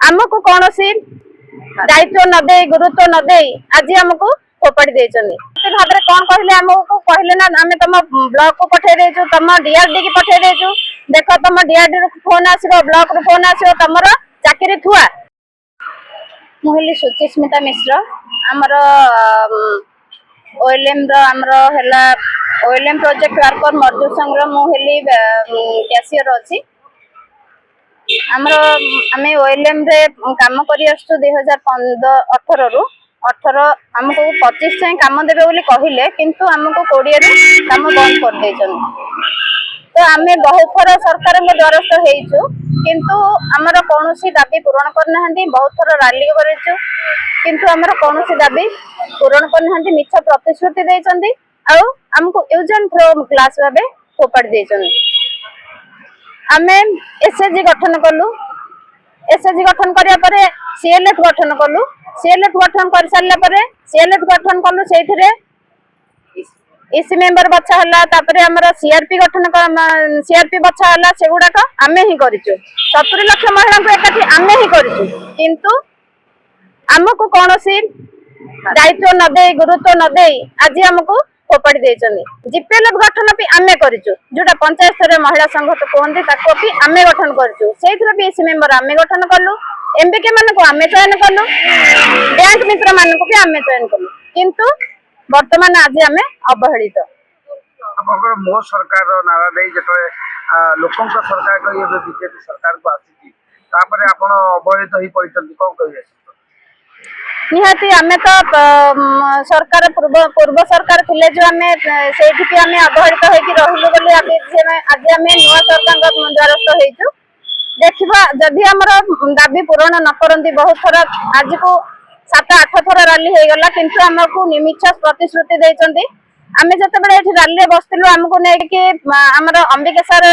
आमको कौन सी दायित्व न दे गुरुत्व न दे आज आमको फोपाड़ी देछन्ती भाव में कौन कहले आमको कहले ना आम तुम ब्लॉक को पठे देछु तुम डीआरडी की पठे देछु देख तुम डीआरडी रू फोन आसीबो ब्लॉक रू फोन आसीबो तमरो चाकरी थुआ मुहली सुचिस्मिता मिश्र आमर ओएलएम रो आमर हैला ओएलएम प्रोजेक्ट वर्कर मजदूर संघ रो मुहली कैशियर अछि आमर आमे ओएलएम रे काम करी आसु 2018 रु 18 हमको 25 से काम देबे बोली कहिले किंतु हमको 20 रे काम बंद कर देछन तो आमे बहुत थर सरकार के द्वारस्थ हेइछु किंतु हमर कोनोसी दाबी पूर्ण करना हंदी बहुत थर रैली करेछु किंतु हमर कोनोसी दाबी पूर्ण करना हंदी मिछ प्रतिश्रुति देछंदी आ हमको यूजन थ्रो क्लास भाबे फोपाड़ देछन आमे एसएचजी गठन कलु एसएचजी गठन करिया परे सीएलएफ गठन कलु सीएलएफ गठन कर सारला परे सीएलएफ गठन कलु सेथिरे इसी मेंबर बच्चा हला तापरे हमरा सीआरपी गठन सीआरपी बच्चा हला सेगुडा को आमे ही करिचु 70 लाख महिला को एकाठी आमे ही करिचु किंतु हमको कोनोसी दायित्व न दे गुरुत्व न दे आज हमको फोपाड़ी देछन्ती जीपीएलएफ गठन भी आमे करिचु जोटा पंचायत स्तर महिला संघ तो कहंती ताको भी आमे गठन करिचु सेथिरे भी इसी मेंबर आमे गठन करलु एमबीके मान को आमे चयन करलु बैंक मित्र मान को भी आमे चयन करलु किंतु वर्तमान आज आमे अवहेलित आपनकर मो सरकार नारा दे जतो लोकन का सरकार को ये बीजेपी सरकार को आसी तापरे आपण अवहेलित ही पड़ितंती कोन कहिए निहाती आमे तो सरकार पूर्व सरकार थिले जो आमे सेठी भी आमे अवहेलित होई कि रहिलु बोली आज आमे नुवा सरकार द्वारस्थ हेइछु देखिबा जदि हमर दाबी पूर्ण न करंती बहुत थर आज को 7-8 थर रैली हे गला किंतु हमको निमिच्छ प्रतिश्रुति देचंती आमे जते बडे एठी रैली रे बसतिलु हमको नै कि हमर अंबिका सर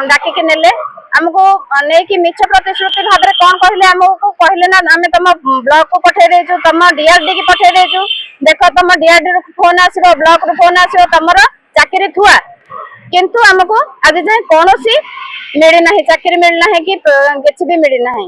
डाकी के नेले हमको नै कि मिच्छ प्रतिश्रुति भाव में कौन कहले हमको कहले ना आम तुम ब्लॉक को पठे देछु तुम डीआरडी की पठे देछु देख तुम डीआरडी रू फोन आसीबो ब्लॉक रू फोन आसीबो तमरो चाकरी थुआ किंतु हमको आज जाय कोनोसी मिली नाही चाकरी मिलना है कि किछि भी मिली नाही।